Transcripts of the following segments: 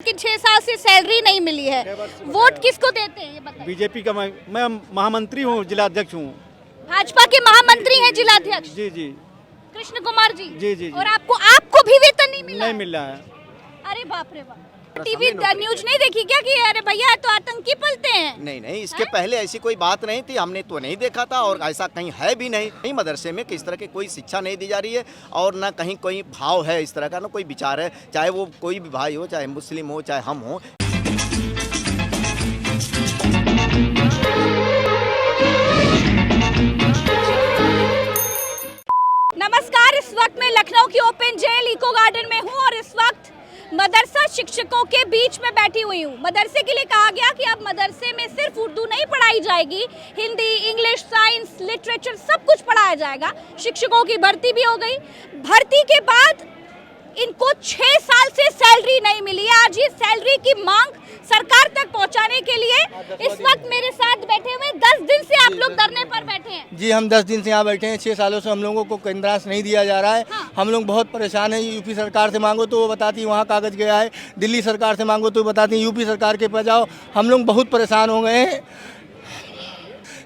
कि 6 साल से सैलरी नहीं मिली है, वोट किसको देते हैं ये बताइए। बीजेपी का मैं महामंत्री हूँ, जिला अध्यक्ष हूँ। भाजपा के महामंत्री हैं जिलाध्यक्ष जी जी कृष्ण कुमार जी। जी। और आपको भी वेतन नहीं मिला? नहीं मिल रहा है। अरे बाप रे बाप। टीवी न्यूज नहीं देखी क्या कि अरे भैया तो आतंकी पलते हैं? नहीं, इसके पहले ऐसी कोई बात नहीं थी, हमने तो नहीं देखा था और ऐसा कहीं है भी नहीं। नहीं, मदरसे में किस तरह की कोई शिक्षा नहीं दी जा रही है और ना कहीं कोई भाव है इस तरह का, ना कोई विचार है, चाहे वो कोई भी भाई हो, चाहे मुस्लिम हो, चाहे हम हो। नमस्कार, इस वक्त मैं लखनऊ की ओपन जेल इको गार्डन में हूँ और इस वक्त मदरसा शिक्षकों के बीच में बैठी हुई हूँ। मदरसे के लिए कहा गया कि अब मदरसे में सिर्फ उर्दू नहीं पढ़ाई जाएगी, हिंदी, इंग्लिश, साइंस, लिटरेचर सब कुछ पढ़ाया जाएगा। शिक्षकों की भर्ती भी हो गई। भर्ती के बाद इनको 6 साल से सैलरी नहीं मिली है। आज ये सैलरी की मांग सरकार तक पहुंचाने के लिए इस वक्त मेरे साथ बैठे हुए 10 दिन से आप लोग धरने पर बैठे हैं। जी, हम 10 दिन से यहाँ बैठे हैं। 6 सालों से हम लोगों को केंद्रांश नहीं दिया जा रहा है। हाँ। हम लोग बहुत परेशान हैं। यूपी सरकार से मांगो तो वो बताती है वहाँ कागज गया है, दिल्ली सरकार से मांगो तो बताती है यूपी सरकार के पास जाओ। हम लोग बहुत परेशान हो गए हैं।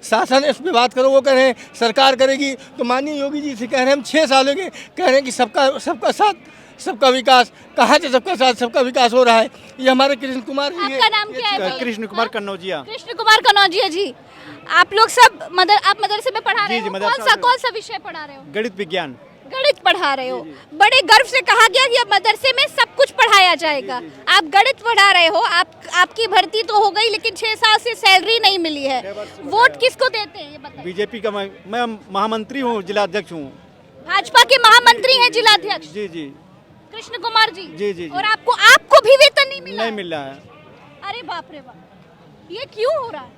शासन इस पर बात करो, वो कह रहे हैं सरकार करेगी। तो माननीय योगी जी से कह रहे हैं हम 6 साल हो गए, कह रहे हैं कि सबका साथ सबका विकास। कहाँ से सबका साथ सबका विकास हो रहा है? ये हमारे कृष्ण कुमार जी। आपका नाम क्या है भैया? कृष्ण कुमार कन्नौजिया। कृष्ण कुमार कन्नौजिया जी। आप लोग सब आप मदरसे में पढ़ा रहे जी, हो? मदरसा कौन सा विषय पढ़ा रहे हो? गणित विज्ञान। गणित पढ़ा रहे हो। बड़े गर्व से कहा गया कि अब मदरसे में सब कुछ पढ़ाया जाएगा। आप गणित पढ़ा रहे हो, आपकी भर्ती तो हो गई, लेकिन 6 साल से सैलरी नहीं मिली है। वोट किसको देते हैं ये बताइए। बीजेपी का मैं महामंत्री हूँ, जिला अध्यक्ष हूँ। भाजपा के महामंत्री हैं जिलाध्यक्ष जी कृष्ण कुमार जी। जी। और आपको भी वेतन नहीं मिला? नहीं मिल रहा है। अरे बाप रे बाप, ये क्यों हो रहा है?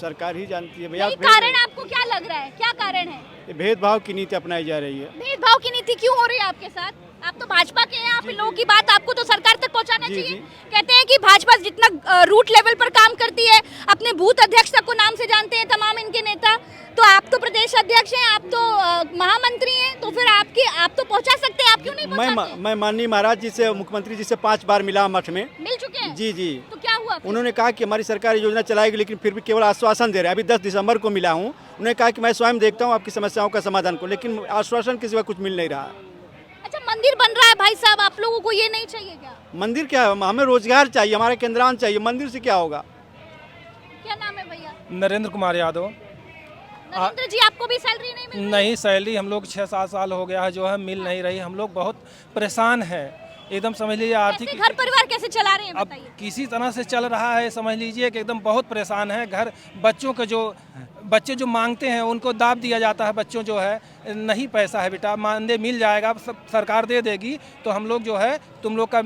सरकार ही जानती है भैया। कारण आपको क्या लग रहा है, क्या कारण है? ये भेदभाव की नीति अपनाई जा रही है। भेदभाव की नीति क्यों हो रही है आपके साथ? आप तो भाजपा के हैं, आप इन लोगों की बात आपको तो सरकार तक पहुंचाना जी, चाहिए। जी। कहते हैं कि भाजपा जितना रूट लेवल पर काम करती है, अपने बूथ अध्यक्ष तक को नाम से जानते हैं तमाम इनके नेता। तो आप तो प्रदेश अध्यक्ष हैं, आप तो महामंत्री हैं, तो फिर आप तो पहुंचा सकते हैं, आप क्यों नहीं पहुंचाते? मैं माननीय महाराज जी से, मुख्यमंत्री जी से 5 बार मिला मठ में। मिल चुके हैं? जी। तो क्या हुआ फिर? उन्होंने कहा कि हमारी सरकार योजना चलाएगी, लेकिन फिर भी केवल आश्वासन दे रहे हैं। अभी 10 दिसंबर को मिला हूँ, उन्होंने कहा कि मैं स्वयं देखता हूँ आपकी समस्याओं का समाधान को, लेकिन आश्वासन के सिवा कुछ मिल नहीं रहा। अच्छा, मंदिर बन रहा है भाई साहब, आप लोगों को ये नहीं चाहिए क्या? मंदिर क्या है, हमें रोजगार चाहिए, हमारा केंद्रांश चाहिए, मंदिर से क्या होगा? क्या नाम है भैया? नरेंद्र कुमार यादव। नरेंद्र जी, आपको भी सैलरी नहीं मिल रही? नहीं, सैलरी हम लोग 6-7 साल हो गया है जो है मिल नहीं रही। हम लोग बहुत परेशान हैं, एकदम समझ लीजिए आर्थिक। कैसे घर परिवार कैसे चला रहे हैं अब बताइए? किसी तरह से चल रहा है, समझ लीजिए कि एकदम बहुत परेशान है। घर बच्चे जो मांगते हैं उनको दाब दिया जाता है। बच्चों जो है नहीं पैसा है बेटा, मानदे मिल जाएगा, सब सरकार दे देगी, तो हम लोग जो है तुम लोग का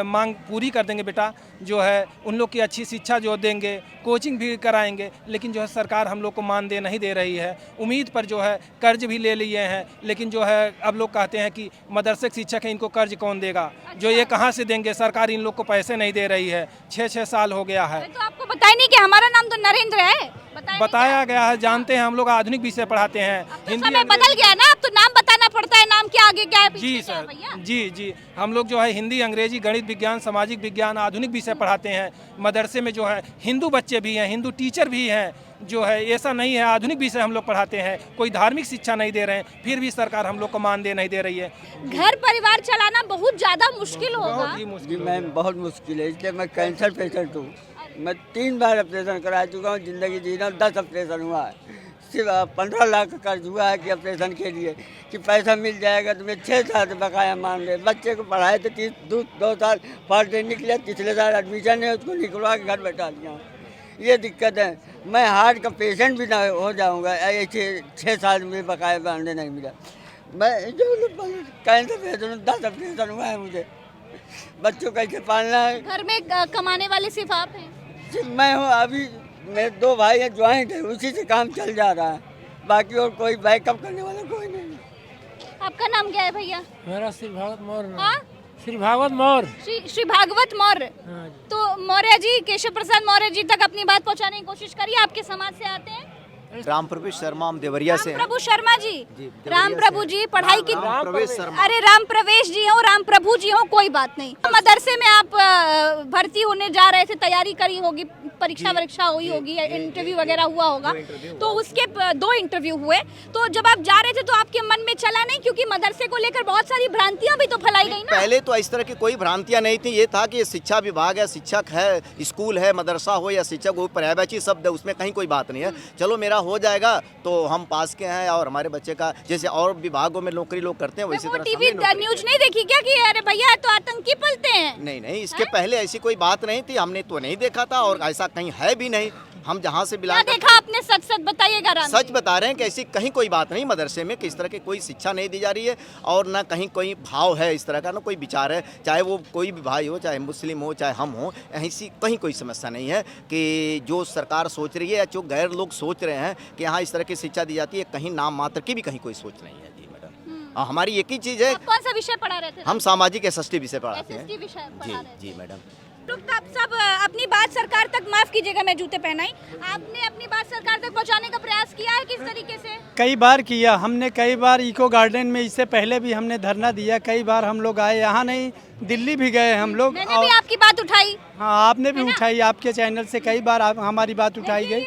मांग पूरी कर देंगे बेटा। जो है उन लोग की अच्छी शिक्षा जो देंगे, कोचिंग भी कराएंगे, लेकिन जो है सरकार हम लोग को मानदेय नहीं दे रही है। उम्मीद पर जो है कर्ज भी ले लिए हैं, लेकिन जो है अब लोग कहते हैं कि मदरसे के शिक्षक हैं, इनको कर्ज कौन देगा? जो ये कहाँ से देंगे? सरकार इन लोग को पैसे नहीं दे रही है। 6 साल हो गया है। तो आपको बताया नहीं कि हमारा नाम तो नरेंद्र है? बताया गया है, जानते हैं, हम लोग आधुनिक विषय पढ़ाते हैं। हिंदी समय बदल गया ना, अब तो नाम बताना पड़ता है, नाम क्या आगे क्या है पीछे जी क्या है सर, भैया? जी हम लोग जो है हिंदी, अंग्रेजी, गणित विज्ञान, सामाजिक विज्ञान, आधुनिक विषय पढ़ाते हैं। मदरसे में जो है हिंदू बच्चे भी हैं, हिंदू टीचर भी हैं। जो है ऐसा नहीं है, आधुनिक विषय हम लोग पढ़ाते हैं, कोई धार्मिक शिक्षा नहीं दे रहे हैं, फिर भी सरकार हम लोग को मानदेय नहीं दे रही है। घर परिवार चलाना बहुत ज्यादा मुश्किल होगा। बहुत ही मुश्किल। मैं बहुत मुश्किल है, इसलिए मैं कैंसर पेशेंट हूँ। मैं 3 बार ऑपरेशन करा चुका हूँ, जिंदगी जी रहा हूँ। 10 ऑपरेशन हुआ है, सिर्फ 15 लाख का कर्ज हुआ है कि ऑपरेशन के लिए कि पैसा मिल जाएगा। तो मैं 6 साल से बकाया मान रहे। बच्चे को पढ़ाए तो 2 साल फर्स्ट डे निकले, पिछले साल एडमिशन है, उसको निकलवा के घर बैठा दिया। ये दिक्कत है। मैं हार्ट का पेशेंट भी ना हो जाऊँगा ऐसे 6 साल में बकाया मानदेय नहीं मिला। मैं जो कैंसर पेशेंट 10 ऑपरेशन हुआ है, मुझे बच्चों कैसे पालना है। घर में कमाने वाले सिर्फ आप हैं? सिर्फ मैं हूँ। अभी मेरे 2 भाई हैं, ज्वाइंट है, उसी से काम चल जा रहा है। बाकी और कोई बैकअप करने वाला कोई नहीं। आपका नाम क्या है भैया? मेरा श्री भागवत मौर्य। हाँ? श्री भागवत मौर्य। श्री भागवत मौर्य। हाँ जी। तो मौर्य जी, केशव प्रसाद मौर्य जी तक अपनी बात पहुंचाने की कोशिश करिए। आपके समाज से आते हैं? राम प्रवेश शर्मा हम देवरिया से हैं। प्रभु शर्मा जी, देवरिया राम से प्रभु हैं। जी पढ़ाई की राम प्रवेश शर्मा। अरे राम प्रवेश जी हो, राम प्रभु जी हो, कोई बात नहीं। मदरसे में आप भर्ती होने जा रहे थे, तैयारी करी होगी, परीक्षा हुई होगी, इंटरव्यू वगैरह हुआ होगा, तो उसके 2 इंटरव्यू हुए। तो जब आप जा रहे थे तो आपके मन में चला नहीं, क्योंकि मदरसे को लेकर बहुत सारी भ्रांतियां भी तो फैलाई गई ना। पहले तो इस तरह की कोई भ्रांतियां नहीं थी। ये था कि शिक्षा विभाग है, शिक्षक है, स्कूल है, मदरसा हो या शिक्षक हो, पर्यायवाची शब्द है, उसमें कहीं कोई बात नहीं है। चलो मेरा हो जाएगा तो हम पास के हैं, और हमारे बच्चे का जैसे और विभागों में नौकरी लोग करते हैं वैसी वो तरह टीवी न्यूज नहीं देखी क्या कि अरे भैया तो आतंकी पलते हैं? नहीं, इसके पहले ऐसी कोई बात नहीं थी, हमने तो नहीं देखा था और ऐसा कहीं है भी नहीं। हम जहाँ से क्या बिलोंग देखा आपने? सच सच बताइएगा राम। सच बता रहे हैं कि ऐसी कहीं कोई बात नहीं, मदरसे में किस तरह की कोई शिक्षा नहीं दी जा रही है, और ना कहीं कोई भाव है इस तरह का, ना कोई विचार है, चाहे वो कोई भी भाई हो, चाहे मुस्लिम हो, चाहे हम हो, ऐसी कहीं कोई समस्या नहीं है कि जो सरकार सोच रही है या जो गैर लोग सोच रहे हैं कि यहाँ इस तरह की शिक्षा दी जाती है, कहीं नाम मात्र की भी कहीं कोई सोच नहीं है। जी मैडम, हमारी एक ही चीज़ है। आप कौन सा विषय पढ़ा रहे थे? हम सामाजिक SST विषय पढ़ाते हैं। SST विषय जी पढ़ा रहे थे। जी मैडम। आप सब अपनी बात सरकार तक, माफ कीजिएगा मैं जूते पहनाई, आपने अपनी बात सरकार तक पहुंचाने का प्रयास किया है किस तरीके से? कई बार किया हमने, कई बार इको गार्डन में, इससे पहले भी हमने धरना दिया, कई बार हम लोग आए, यहाँ नहीं दिल्ली भी गए हम लोग। मैंने भी आपकी बात उठाई। हाँ, आपने भी उठाई, आपके चैनल से कई बार हमारी बात उठाई गई।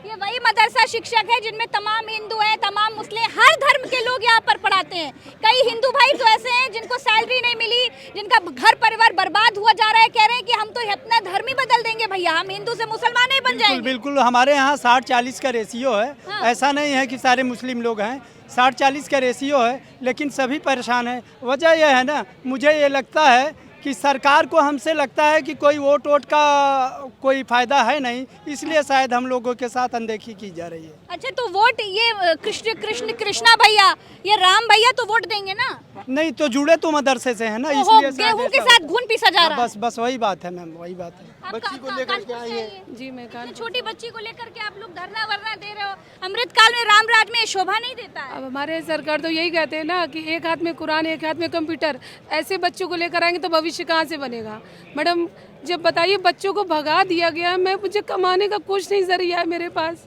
ये वही मदरसा शिक्षक है जिनमें तमाम हिंदू हैं, तमाम मुस्लिम, हर धर्म के लोग यहाँ पर पढ़ाते हैं। कई हिंदू भाई तो ऐसे हैं जिनको सैलरी नहीं मिली, जिनका घर परिवार बर्बाद हुआ जा रहा है, कह रहे हैं कि हम तो अपना धर्म ही बदल देंगे भैया, हम हिंदू से मुसलमान ही बन जाएंगे। बिल्कुल, हमारे यहाँ 60-40 का रेशियो है। हाँ। ऐसा नहीं है कि सारे मुस्लिम लोग हैं, 60-40 का रेशियो है, लेकिन सभी परेशान हैं। वजह यह है ना, मुझे ये लगता है कि सरकार को हमसे लगता है कि कोई वोट का कोई फायदा है नहीं, इसलिए शायद हम लोगों के साथ अनदेखी की जा रही है। अच्छा, तो वोट ये कृष्णा भैया, ये राम भैया तो वोट देंगे ना? नहीं तो जुड़े तो मदरसे से है ना, तो इसलिए गेहूं के साथ घुन पीसा जा रहा है। बस वही बात है मैम, वही बात है। बच्ची को लेकर के आई है जी, मैं तो छोटी बच्ची को लेकर के आप लोग धरना वरना दे रहे हो। अमृतकाल में राम राज में शोभा नहीं देता है। अब हमारे सरकार तो यही कहते हैं ना कि एक हाथ में कुरान, एक हाथ में कंप्यूटर, ऐसे बच्चों को लेकर आएंगे तो भविष्य कहाँ से बनेगा? मैडम, जब बताइए बच्चों को भगा दिया गया, मैं मुझे कमाने का कुछ नहीं जरिया है मेरे पास,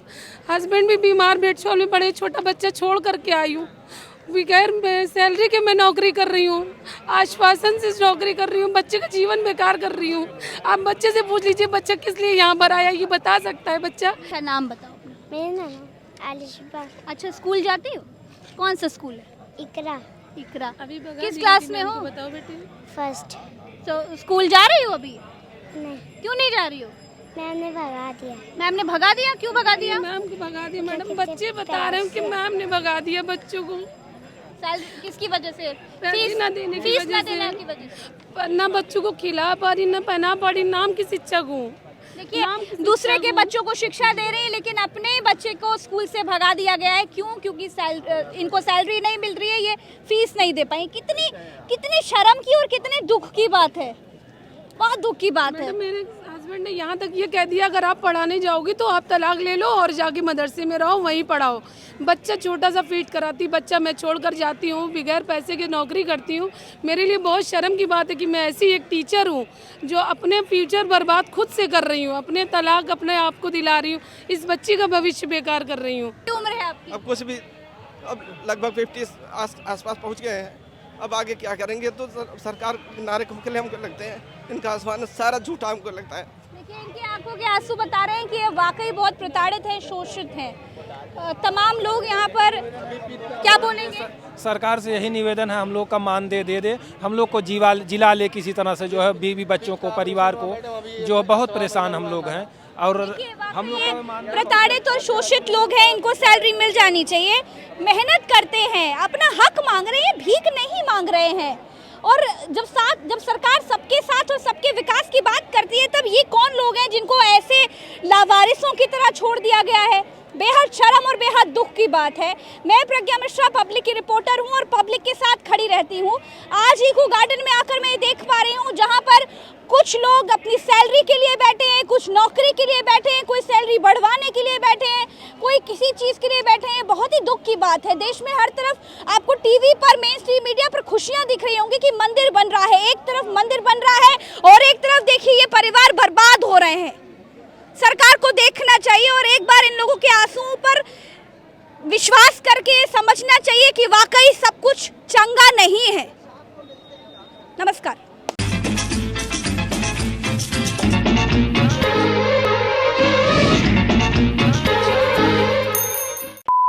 हस्बैंड भी बीमार बेड में पड़े, छोटा बच्चा छोड़ करके आई हूँ, बगैर सैलरी के मैं नौकरी कर रही हूँ, आश्वासन से नौकरी कर रही हूँ, बच्चे का जीवन बेकार कर रही हूँ। आप बच्चे से पूछ लीजिए बच्चा किस लिए यहाँ पर आया, ये बता सकता है बच्चा। अच्छा, नाम बताओ। मेरा नाम आलिशबा। अच्छा, स्कूल जाती हो? कौन सा स्कूल है? इकरा। इकरा। अभी किस क्लास में हो? बताओ बेटे। फर्स्ट। तो स्कूल जा रही हो अभी? नहीं, क्यों नहीं जा रही हो? मैम ने भगा दिया। मैम ने भगा दिया? क्यों भगा दिया? मैम को भगा दिया मैडम, बच्चे बता रहे हैं कि मैम ने भगा दिया बच्चों को। किसकी वजह से? फीस ना देने की फीस वजह ना से। देने की वजह से। ना बच्चों को खिला पा रही, ना पहना पा रही, नाम की शिक्षक हूँ। देखिए, दूसरे के बच्चों को शिक्षा दे रही है, लेकिन अपने ही बच्चे को स्कूल से भगा दिया गया है। क्यों? क्योंकि इनको सैलरी नहीं मिल रही है, ये फीस नहीं दे पाई। कितनी शर्म की और कितने दुख की बात है, बहुत दुख की बात है। मेरे हस्बैंड ने यहाँ तक ये कह दिया, अगर आप पढ़ाने जाओगी तो आप तलाक ले लो और जाके मदरसे में रहो, वहीं पढ़ाओ। बच्चा छोटा सा फीट कराती, बच्चा मैं छोड़कर जाती हूँ, बगैर पैसे की नौकरी करती हूँ। मेरे लिए बहुत शर्म की बात है कि मैं ऐसी एक टीचर हूँ जो अपने फ्यूचर बर्बाद खुद से कर रही हूँ, अपने तलाक अपने आप को दिला रही हूँ, इस बच्ची का भविष्य बेकार कर रही हूँ। क्या उम्र है आपकी? अब कुछ भी, अब लगभग 50 आसपास पहुँच गए हैं। अब आगे क्या करेंगे? तो सरकार नारे खुमकले हमको लगते हैं, इनका आसमान सारा झूठा हमको लगता है। देखिए, इनकी आंखों के आंसू बता रहे हैं कि ये वाकई बहुत प्रताड़ित हैं, शोषित हैं। तमाम लोग यहाँ पर क्या बोलेंगे? सरकार से यही निवेदन है, हम लोग का मानदेय दे, हम लोग को जिला ले किसी तरह से, जो है बीवी बच्चों को, परिवार को, जो बहुत परेशान हम लोग हैं। और हम लोग का प्रताड़ित और शोषित लोग हैं, इनको सैलरी मिल जानी चाहिए। मेहनत करते हैं, अपना हक मांग रहे हैं, भीख नहीं मांग रहे हैं। और जब सरकार सबके साथ और सबके विकास की बात करती है, तब ये कौन लोग हैं जिनको ऐसे लावारिसों की तरह छोड़ दिया गया है? बेहद शर्म और बेहद दुख की बात है। मैं प्रज्ञा मिश्रा पब्लिक की रिपोर्टर हूं और पब्लिक के साथ खड़ी रहती हूं। आज इको गार्डन में आकर मैं देख पा रही हूं, जहां पर कुछ लोग अपनी सैलरी के लिए बैठे हैं, कुछ नौकरी के लिए बैठे हैं, कोई सैलरी बढ़वाने के लिए बैठे हैं, कोई किसी चीज़ के लिए बैठे हैं। बहुत ही दुख की बात है। देश में हर तरफ आपको टीवी पर, मेन स्ट्रीम मीडिया पर खुशियां दिख रही होंगी कि मंदिर बन रहा है। एक तरफ मंदिर बन रहा है और एक तरफ देखिए ये परिवार बर्बाद हो रहे हैं। सरकार को देखना चाहिए और एक बार इन लोगों के आंसुओं पर विश्वास करके समझना चाहिए कि वाकई सब कुछ चंगा नहीं है। नमस्कार।